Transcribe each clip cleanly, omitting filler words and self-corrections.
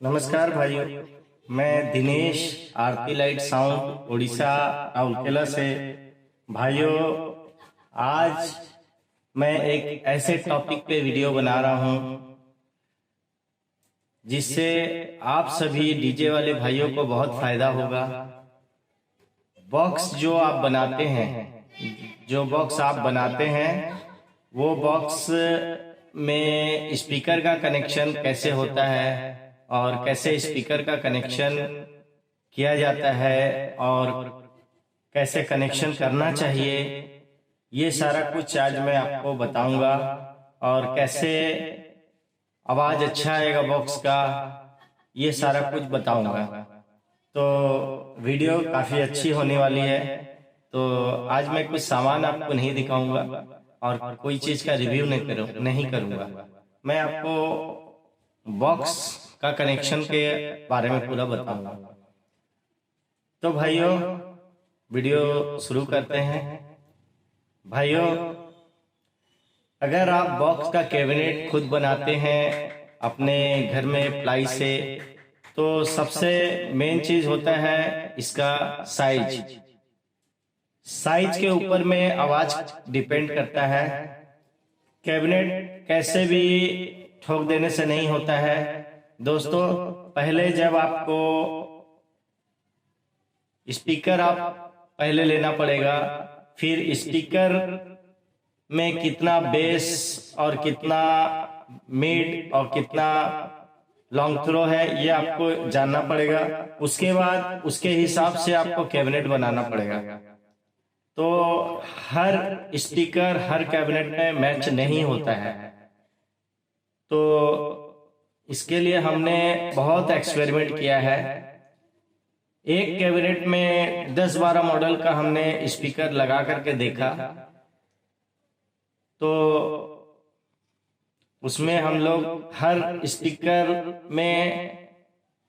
नमस्कार भाइयों, मैं दिनेश आरती लाइट साउंड उड़ीसा राउरकेला से। भाइयों, आज मैं एक ऐसे टॉपिक पे वीडियो बना रहा हूं जिससे आप सभी डीजे वाले भाइयों को बहुत फायदा होगा। बॉक्स जो आप बनाते हैं, वो बॉक्स में स्पीकर का कनेक्शन कैसे होता है और कैसे स्पीकर का कनेक्शन किया जाता है और कैसे कनेक्शन करना चाहिए, ये सारा कुछ आज मैं आपको बताऊंगा। और कैसे आवाज अच्छा आएगा बॉक्स का, ये सारा कुछ बताऊंगा। तो वीडियो काफी अच्छी होने वाली है। तो आज मैं कुछ सामान आपको नहीं दिखाऊंगा और कोई चीज का रिव्यू नहीं करूंगा। मैं आपको बॉक्स का कनेक्शन के बारे में पूरा बताऊंगा। तो भाइयों, वीडियो शुरू करते हैं। भाइयों, अगर आप बॉक्स का कैबिनेट खुद बनाते हैं अपने घर में प्लाई से, तो सबसे मेन चीज होता है इसका साइज के ऊपर में आवाज डिपेंड करता है। कैबिनेट कैसे भी ठोक देने से नहीं होता है दोस्तों। पहले जब आपको स्पीकर पहले लेना पड़ेगा, फिर स्पीकर में कितना बेस और कितना मिड और कितना लॉन्ग थ्रो है, ये आपको जानना पड़ेगा। उसके बाद उसके हिसाब से आपको कैबिनेट बनाना पड़ेगा। तो हर स्पीकर हर कैबिनेट में मैच नहीं होता है। तो इसके लिए हमने बहुत एक्सपेरिमेंट किया है। एक कैबिनेट में 10-12 मॉडल का हमने स्पीकर लगा करके देखा, तो उसमें हम लोग हर स्पीकर में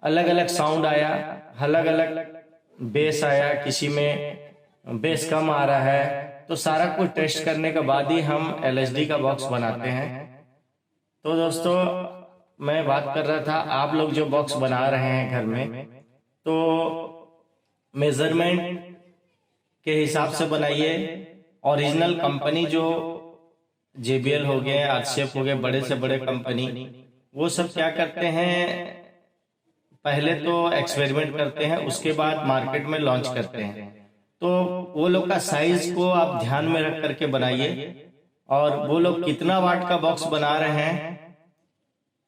अलग अलग साउंड आया, अलग अलग बेस आया, किसी में बेस कम आ रहा है। तो सारा कुछ टेस्ट करने के बाद ही हम LSD का बॉक्स बनाते हैं। तो दोस्तों, मैं बात कर रहा था, आप लोग जो बॉक्स बना रहे हैं घर में, तो मेजरमेंट के हिसाब से बनाइए। ओरिजिनल कंपनी जो JBL हो गए, RCF हो गए, बड़े से बड़े कंपनी, वो सब क्या करते हैं, पहले तो एक्सपेरिमेंट करते हैं, उसके बाद मार्केट में लॉन्च करते हैं। तो वो लोग का साइज को आप ध्यान में रख करके बनाइए, और वो लोग कितना वाट का बॉक्स बना रहे हैं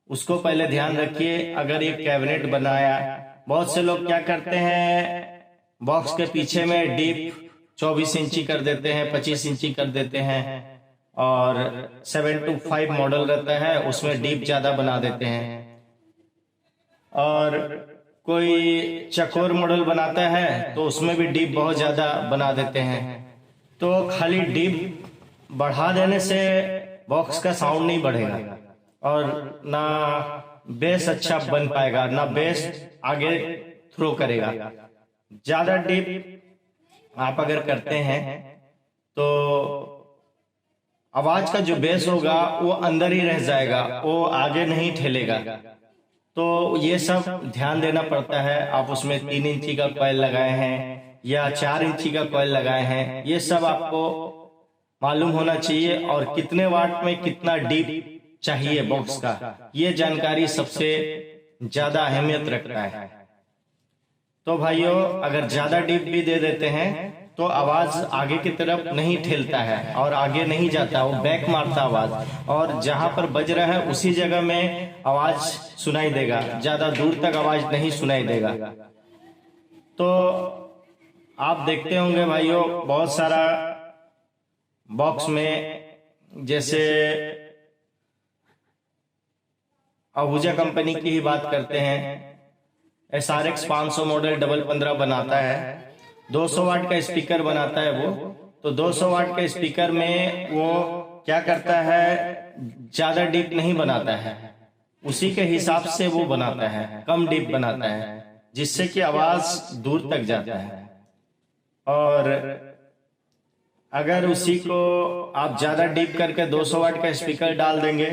उसको पहले ध्यान रखिए। अगर एक कैबिनेट बनाया, बहुत से लोग क्या करते हैं, बॉक्स के पीछे में डीप 24 इंची कर देते हैं, 25 इंची कर देते हैं, और 725 मॉडल रहता है, उसमें डीप ज्यादा बना देते हैं। और कोई चकोर मॉडल बनाता है तो उसमें भी डीप बहुत ज्यादा बना देते हैं। तो खाली डीप बढ़ा देने से बॉक्स का साउंड नहीं बढ़ेगा और ना बेस अच्छा बन पाएगा, ना बेस आगे थ्रो करेगा। ज्यादा डीप आप अगर करते हैं तो आवाज का जो बेस होगा वो अंदर ही रह जाएगा, वो आगे नहीं ठेलेगा। तो ये सब ध्यान देना पड़ता है। आप उसमें 3 इंची का कॉइल लगाए हैं या 4 इंची का कॉइल लगाए हैं, ये सब आपको मालूम होना चाहिए। और कितने वाट में कितना डीप चाहिए बॉक्स का, ये जानकारी सबसे ज्यादा अहमियत रखता है। तो भाइयों, अगर ज्यादा डीप भी दे देते हैं तो आवाज आगे की तरफ नहीं ठेलता है और आगे नहीं जाता, वो बैक मारता आवाज, और जहां पर बज रहा है उसी जगह में आवाज सुनाई देगा, ज्यादा दूर तक आवाज नहीं सुनाई देगा। तो आप देखते होंगे भाइयों, बहुत सारा बॉक्स में, जैसे आहूजा कंपनी की ही बात करते हैं, SRX 500 मॉडल डबल 15 बनाता है, 200 वाट का स्पीकर बनाता है वो। तो 200 वाट के स्पीकर में वो क्या करता है, ज्यादा डीप नहीं बनाता है, उसी के हिसाब से वो बनाता है, कम डीप बनाता है, जिससे कि आवाज दूर तक जाता है। और अगर उसी को आप ज्यादा डीप करके 200 वाट का स्पीकर डाल देंगे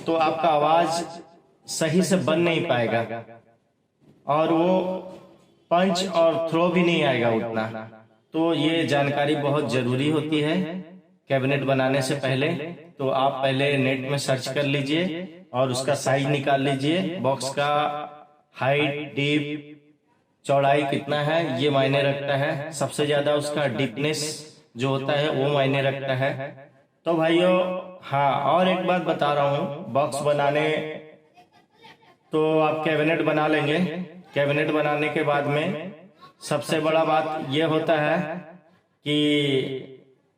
तो आपका आवाज सही से बन नहीं पाएगा। और वो पंच और थ्रो भी नहीं आएगा उतना। तो ये जानकारी बहुत ज़रूरी होती है कैबिनेट बनाने से पहले। तो आप पहले नेट में सर्च कर लीजिए और उसका साइज निकाल लीजिए, बॉक्स का हाइट, डीप, चौड़ाई कितना है ये मायने रखता है। सबसे ज़्यादा उसका डीपनेस जो होता है वो मायने रखता है। तो भाइयों हाँ, और एक बात बता रहा हूँ, बॉक्स बनाने तो आप कैबिनेट बना लेंगे। कैबिनेट बनाने के बाद में सबसे बड़ा बात ये होता है कि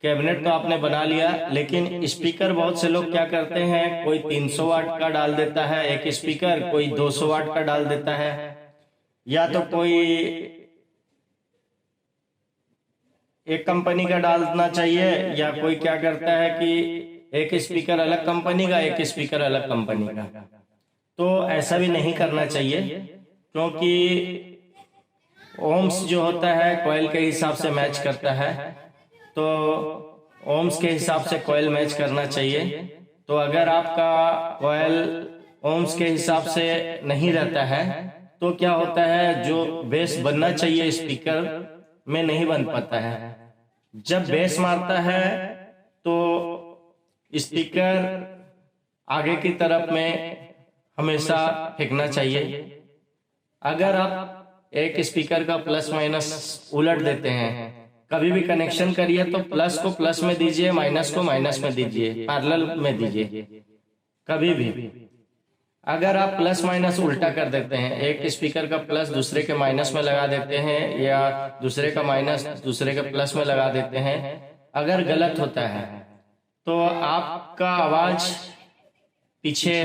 कैबिनेट तो आपने बना लिया, लेकिन स्पीकर बहुत से लोग क्या करते हैं, कोई 300 वाट का डाल देता है एक स्पीकर, कोई 200 वाट का डाल देता है, या तो कोई एक कंपनी का डालना चाहिए, या कोई क्या करता है कि एक स्पीकर अलग कंपनी का, एक स्पीकर अलग कंपनी का। तो ऐसा भी नहीं करना चाहिए, क्योंकि ओम्स जो होता है कॉइल के हिसाब से मैच करता है। तो ओम्स के हिसाब से कॉइल मैच करना चाहिए। तो अगर आपका कॉइल ओम्स के हिसाब से नहीं रहता है तो क्या होता है, जो बेस बनना चाहिए स्पीकर में नहीं बन पाता है। जब बेस मारता है तो स्पीकर आगे की तरफ में हमेशा फेंकना चाहिए। अगर आप एक स्पीकर का प्लस माइनस उलट देते हैं, कभी भी कनेक्शन करिए तो प्लस को प्लस में दीजिए, माइनस को माइनस में दीजिए, पैरेलल में दीजिए कभी भी। अगर आप प्लस माइनस उल्टा कर देते हैं, एक स्पीकर का प्लस दूसरे के माइनस में लगा देते हैं, या दूसरे का माइनस दूसरे के प्लस में लगा देते हैं, अगर गलत होता है तो आपका आवाज पीछे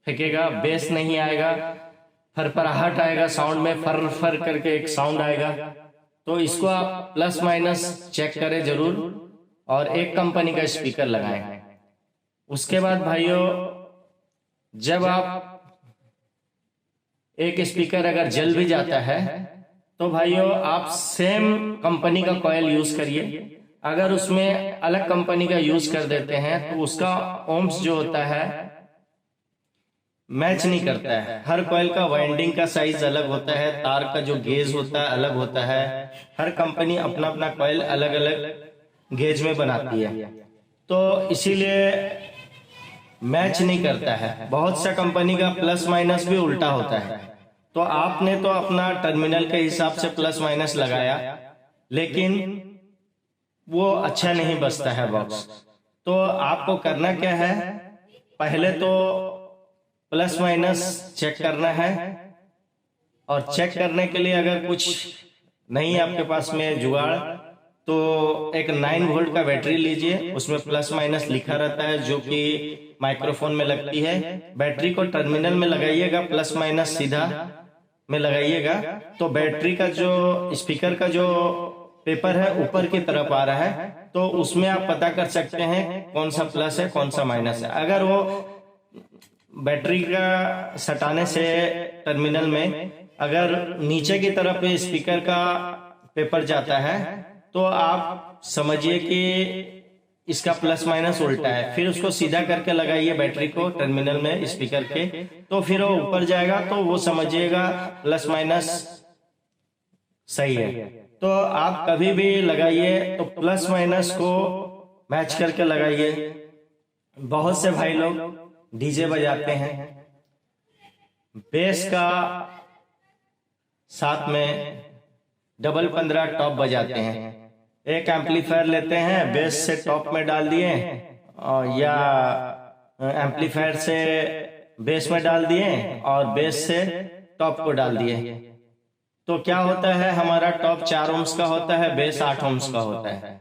फेंकेगा, बेस नहीं आएगा, फरफराहट आएगा, साउंड में फर फर करके एक साउंड आएगा। तो इसको आप प्लस माइनस चेक करें जरूर, और एक कंपनी का स्पीकर लगाएं। उसके बाद भाइयों, जब आप एक स्पीकर अगर जल भी जाता है तो भाइयों आप सेम कंपनी का कॉइल यूज करिए। अगर उसमें अलग कंपनी का यूज कर देते हैं तो उसका ओम्स जो होता है मैच नहीं करता है। हर कॉइल का वाइंडिंग का साइज अलग होता है, तार का जो गेज होता है अलग होता है। हर कंपनी अपना अपना कॉइल अलग अलग गेज में बनाती है, तो इसीलिए मैच नहीं करता है। बहुत सा कंपनी का प्लस माइनस भी उल्टा होता है। तो आपने तो अपना टर्मिनल के हिसाब से प्लस माइनस लगाया, लेकिन वो अच्छा नहीं बजता है बॉक्स। तो आपको करना क्या है, पहले तो प्लस माइनस चेक करना है, और चेक करने के लिए अगर कुछ नहीं आपके पास में जुगाड़, तो एक 9 वोल्ट का बैटरी लीजिए। उसमें प्लस माइनस लिखा रहता है, जो कि माइक्रोफोन में लगती है। बैटरी को टर्मिनल में लगाइएगा, प्लस माइनस सीधा में लगाइएगा, तो बैटरी का जो स्पीकर का जो पेपर है ऊपर की तरफ आ रहा है, तो उसमें आप पता कर सकते हैं कौन सा प्लस है कौन सा माइनस है। अगर वो बैटरी का सटाने से टर्मिनल में अगर नीचे की तरफ स्पीकर का पेपर जाता है तो आप समझिए कि इसका प्लस माइनस उल्टा है। फिर उसको सीधा करके लगाइए बैटरी को टर्मिनल में स्पीकर के, तो फिर वो ऊपर जाएगा, तो वो समझिएगा प्लस माइनस सही है। तो आप कभी भी लगाइए तो प्लस माइनस को मैच करके लगाइए। बहुत से भाई लोग डीजे बजाते हैं, बेस का साथ में डबल 15 टॉप बजाते हैं। एक एम्पलीफायर लेते हैं, बेस से टॉप में डाल दिए, या एम्पलीफायर से बेस में डाल दिए और बेस से टॉप को डाल दिए। तो क्या होता है, हमारा टॉप 4 ओम्स का होता है, बेस 8 ओम्स का होता है।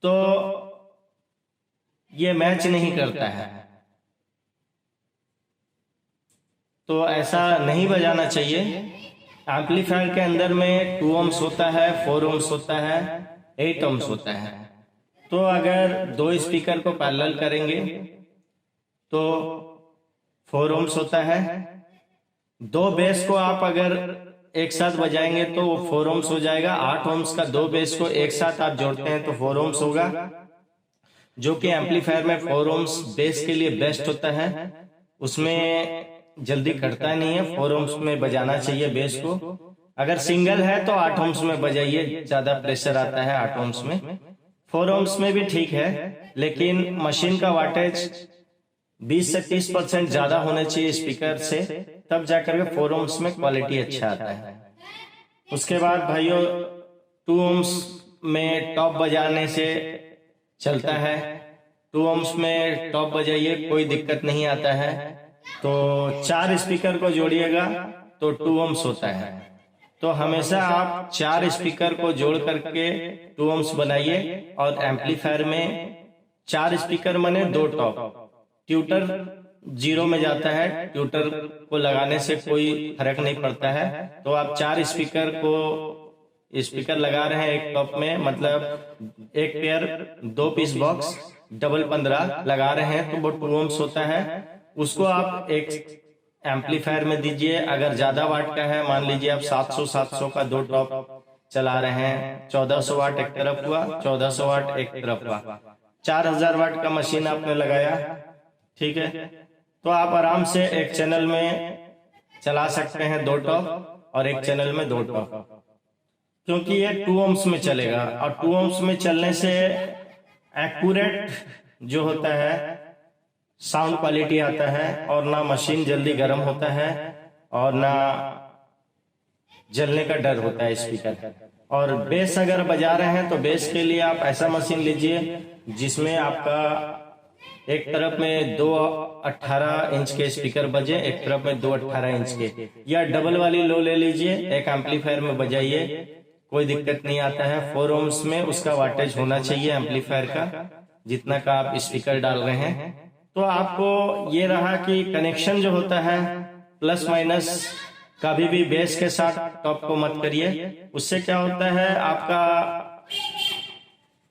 तो ये मैच नहीं करता है, तो ऐसा नहीं बजाना चाहिए। एम्पलीफायर के अंदर में 2 ओम्स होता है, 4 ओम्स होता है, 8 ओम्स होता है। तो अगर 2 स्पीकर को पैरेलल करेंगे तो 4 ओम्स होता है। 2 बेस को आप अगर एक साथ बजाएंगे तो वो 4 ओम्स हो जाएगा। 8 ओम्स का 2 बेस को एक साथ आप जोड़ते हैं तो 4 ओम्स होगा, जो कि एम्पलीफायर में 4 ओम्स बेस के लिए बेस्ट होता है। उसमें जल्दी कटता नहीं है। 4 ohms में बजाना चाहिए बेस को। अगर सिंगल है तो 8 ohms में बजाइए, ज्यादा प्रेशर आता है 8 ohms में। 4 ohms में भी ठीक है, लेकिन मशीन का वाटेज 20 से 30% ज्यादा होना चाहिए स्पीकर से, तब जाकर के 4 ohms में क्वालिटी अच्छा आता है। उसके बाद भाइयों 2 ohms में टॉप बजाने से चलता है। 2 ohms में टॉप बजाइए, कोई दिक्कत नहीं आता है। तो 4 स्पीकर को जोड़िएगा तो 2 ohms होता है। तो हमेशा आप 4 स्पीकर को जोड़ करके 2 ohms बनाइए। और एम्पलीफायर में 4 स्पीकर बने 2 टॉप। ट्यूटर 0 में जाता है, ट्यूटर को लगाने से कोई फर्क नहीं पड़ता है। तो आप 4 स्पीकर लगा रहे हैं एक टॉप में, मतलब एक पेयर 2 पीस बॉक्स डबल 15 लगा रहे हैं, तो वो 2 ohms होता है। उसको आप एक एम्पलीफायर में दीजिए। अगर ज्यादा वाट का है, मान लीजिए आप 700 का 2 टॉप चला रहे हैं, 1400 वाट एक तरफ हुआ, 1400 वाट एक तरफ हुआ, 4000 वाट का मशीन आपने लगाया, ठीक है। तो आप आराम से एक चैनल में चला सकते हैं 2 टॉप और एक चैनल में 2 टॉप, क्योंकि ये 2 ohms में चलेगा। और 2 ohms में चलने से एक्यूरेट जो होता है साउंड क्वालिटी आता है, और ना मशीन जल्दी गर्म होता है और ना जलने का डर होता है स्पीकर। और बेस अगर बजा रहे हैं तो बेस के लिए आप ऐसा मशीन लीजिए जिसमें आपका एक तरफ में 2 18 इंच के स्पीकर बजे, एक तरफ में 2 18 इंच के, या डबल वाली लो ले लीजिए, एक एम्पलीफायर में बजाइए, कोई दिक्कत नहीं आता है। 4 ohms में उसका वाटेज होना चाहिए एम्पलीफायर का, जितना का आप स्पीकर डाल रहे हैं। तो आपको ये रहा कि कनेक्शन जो होता है प्लस माइनस कभी भी बेस के साथ टॉप को मत करिए। उससे क्या होता है, आपका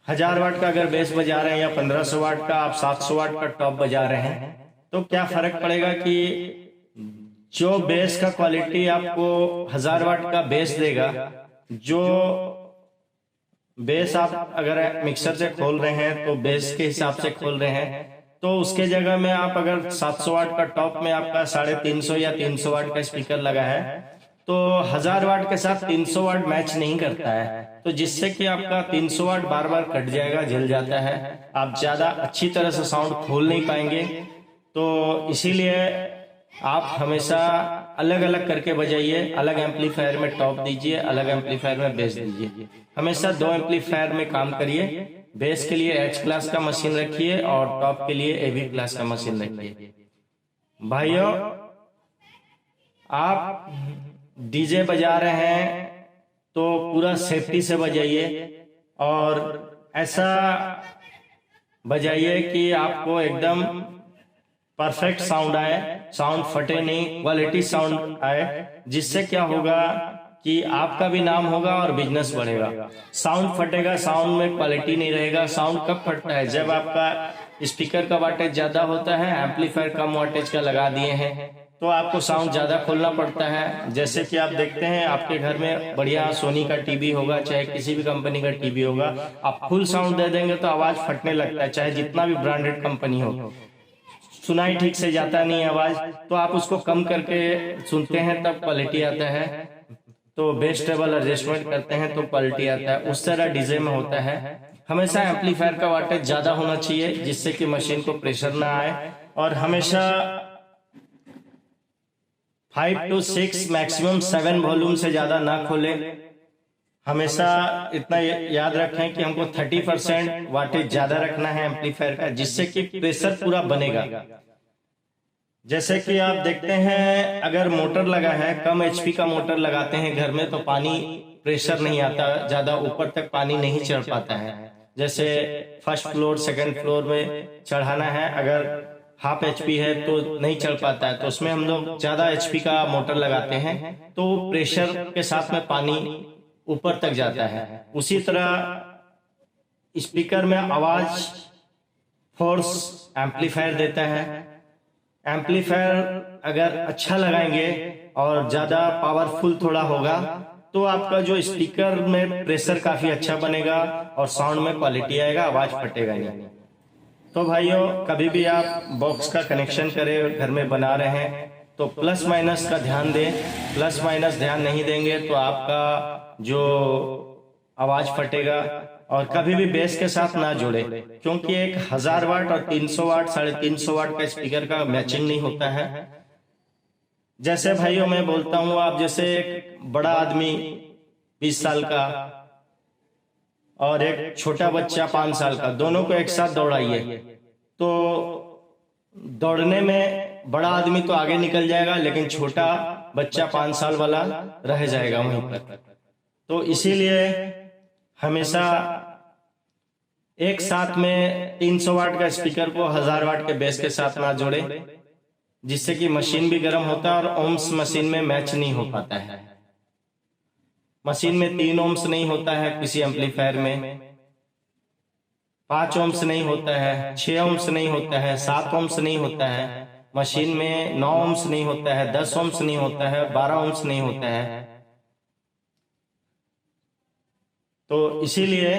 1000 वाट का अगर बेस बजा रहे हैं या 1500 वाट का आप 700 वाट का टॉप बजा रहे हैं, तो क्या फर्क पड़ेगा कि जो बेस का क्वालिटी आपको 1000 वाट का बेस देगा, जो बेस आप अगर मिक्सर से खोल रहे हैं तो बेस के हिसाब से खोल रहे हैं, तो उसके जगह में आप अगर 700 वाट का टॉप में आपका 350 या 300 वाट का स्पीकर लगा है, तो 1000 वाट के साथ 300 वाट मैच नहीं करता है, तो जिससे कि आपका 300 वाट बार बार कट जाएगा, जल जाता है, आप ज्यादा अच्छी तरह से साउंड खोल नहीं पाएंगे। तो इसीलिए आप हमेशा अलग अलग करके बजाइए, अलग एम्पलीफायर में टॉप दीजिए, अलग एम्पलीफायर में बेस दीजिए। हमेशा 2 एम्पलीफायर में काम करिए। बेस के लिए H क्लास का मशीन रखिए और टॉप के लिए AB क्लास का मशीन रखिए। भाइयों, आप डीजे बजा रहे हैं तो पूरा सेफ्टी से बजाइए, और ऐसा बजाइए कि आपको एकदम परफेक्ट साउंड आए, साउंड फटे नहीं, क्वालिटी साउंड आए, जिससे क्या होगा कि आपका भी नाम होगा और बिजनेस बढ़ेगा। साउंड फटेगा, साउंड में क्वालिटी नहीं रहेगा। साउंड कब फटता है, जब आपका स्पीकर का वाटेज ज्यादा होता है, एम्पलीफायर कम वाटेज का लगा दिए हैं, तो आपको साउंड ज्यादा खोलना पड़ता है। जैसे कि आप देखते हैं आपके घर में बढ़िया सोनी का टीवी होगा, चाहे किसी भी कंपनी का टीवी होगा, आप फुल साउंड दे देंगे तो आवाज फटने लगता है, चाहे जितना भी ब्रांडेड कंपनी हो, सुनाई ठीक से जाता नहीं आवाज। तो आप उसको कम करके सुनते हैं तब क्वालिटी आता है, तो बेस टेबल एडजस्टमेंट करते हैं तो क्वालिटी आता है। उस तरह डीजे में होता है। हमेशा एम्पलीफायर का वाटेज ज्यादा होना चाहिए, जिससे कि मशीन को प्रेशर ना आए, और हमेशा 5 to 6 मैक्सिमम 7 वॉल्यूम से ज्यादा ना खोले। हमेशा इतना याद रखें कि हमको 30% वाटेज ज्यादा रखना है एम्पलीफायर का, जिससे कि प्रेशर पूरा बनेगा। जैसे कि आप देखते हैं अगर मोटर लगा है, कम HP का मोटर लगाते हैं घर में, तो पानी प्रेशर नहीं आता, ज्यादा ऊपर तक पानी नहीं चढ़ पाता है। जैसे फर्स्ट फ्लोर सेकंड फ्लोर में चढ़ाना है, अगर हाफ HP है तो नहीं चढ़ पाता है, तो उसमें हम लोग ज्यादा HP का मोटर लगाते हैं, तो प्रेशर के साथ में पानी ऊपर तक जाता है। उसी तरह स्पीकर में आवाज फोर्स एम्पलीफायर देता है। एम्पलीफायर अगर अच्छा लगाएंगे और ज्यादा पावरफुल थोड़ा होगा, तो आपका जो स्पीकर में प्रेशर काफी अच्छा बनेगा और साउंड में क्वालिटी आएगा, आवाज फटेगा नहीं। तो भाइयों, कभी भी आप बॉक्स का कनेक्शन करें, घर में बना रहे हैं, तो प्लस माइनस का ध्यान दें। प्लस माइनस ध्यान नहीं देंगे तो आपका जो आवाज फटेगा। और कभी भी बेस के साथ ना जोड़े, क्योंकि एक 1000 वाट और 300 वाट 350 वाट का स्पीकर का मैचिंग नहीं होता है। जैसे भाइयों मैं बोलता हूं, आप जैसे एक बड़ा आदमी 20 साल का और एक छोटा बच्चा 5 साल का, दोनों को एक साथ दौड़ाइए तो दौड़ने में बड़ा आदमी तो आगे निकल जाएगा, लेकिन छोटा बच्चा 5 साल वाला रह जाएगा वहीं पर। तो इसीलिए हमेशा एक साथ में 300 वाट का स्पीकर को 1000 वाट के बेस के साथ ना जोड़े, जिससे कि मशीन भी गर्म होता है और ओम्स मशीन में मैच नहीं हो पाता है। मशीन में 3 ओम्स नहीं होता है, किसी एम्पलीफायर में 5 ओम्स नहीं होता है, 6 ओम्स नहीं होता है, 7 ओम्स नहीं होता है। मशीन में 9 ओम्स नहीं होता है, 10 ओम्स नहीं होता है, 12 ओम्स नहीं होता है। तो इसीलिए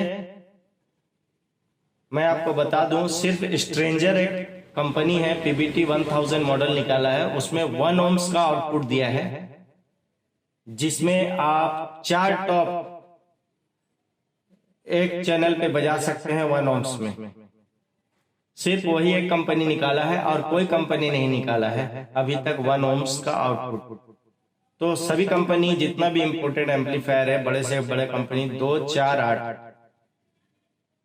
मैं आपको बता दूं, सिर्फ स्ट्रेंजर एक कंपनी है, PBT 1000 मॉडल निकाला है, उसमें 1 ओम्स का आउटपुट दिया है, जिसमें आप 4 टॉप एक चैनल पे बजा सकते हैं 1 ओम्स में। सिर्फ वही एक कंपनी निकाला है और कोई कंपनी नहीं निकाला है अभी तक 1 ओम्स का आउटपुट। तो सभी कंपनी जितना भी इंपोर्टेड एम्पलीफायर है, बड़े से बड़े कंपनी 2, 4, 8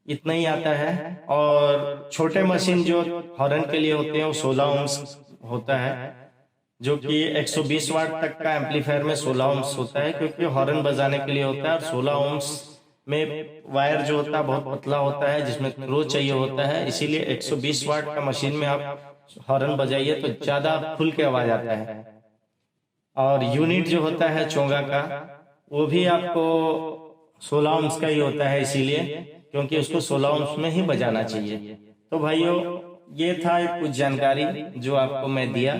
इतना ही आता है। और छोटे मशीन जो हॉर्न के लिए होते हैं वो 16 ओम्स होता है, जो कि 120 वाट तक का एम्पलीफायर में 16 ओम्स होता है, क्योंकि हॉर्न बजाने के लिए होता है। और 16 ओम्स में वायर जो होता है बहुत पतला होता है, जिसमें थ्रो चाहिए होता है, इसीलिए 120 वाट का मशीन में आप हॉर्न बजाइए तो ज्यादा खुल के आवाज आता है। और यूनिट जो होता है चोंगा का, वो भी आपको 16 ओम्स का ही होता है, इसीलिए क्योंकि उसको 16 ओम्स में ही बजाना चाहिए। तो भाइयों ये था कुछ जानकारी जो आपको मैं दिया।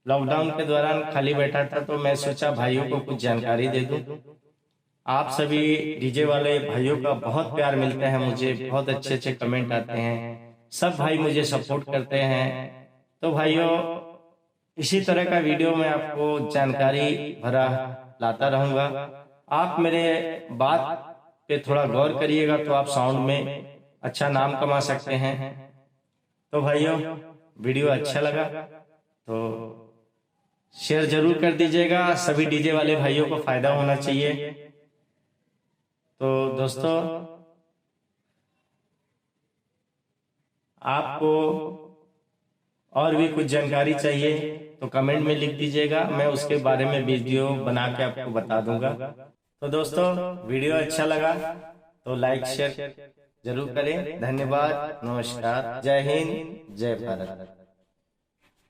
लॉकडाउन के दौरान खाली बैठा था तो मैं सोचा भाइयों को कुछ जानकारी दे दूं। आप सभी डीजे वाले भाइयों का बहुत प्यार मिलता है मुझे, बहुत अच्छे अच्छे कमेंट आते हैं, सब भाई मुझे सपोर्ट करते हैं। तो भाइयों इसी तरह का वीडियो मैं आपको जानकारी भरा लाता रहूंगा। आप मेरे बात पे थोड़ा गौर करिएगा तो आप साउंड में अच्छा नाम कमा सकते हैं। तो भाइयों वीडियो अच्छा लगा तो शेयर जरूर कर दीजिएगा, सभी डीजे वाले भाइयों को फायदा होना चाहिए। तो दोस्तों आपको और भी कुछ जानकारी चाहिए तो कमेंट में लिख दीजिएगा, मैं उसके बारे में वीडियो बना के आपको बता दूंगा। तो दोस्तों वीडियो अच्छा लगा तो लाइक शेयर जरूर करें। धन्यवाद, नमस्कार, जय हिंद, जय भारत।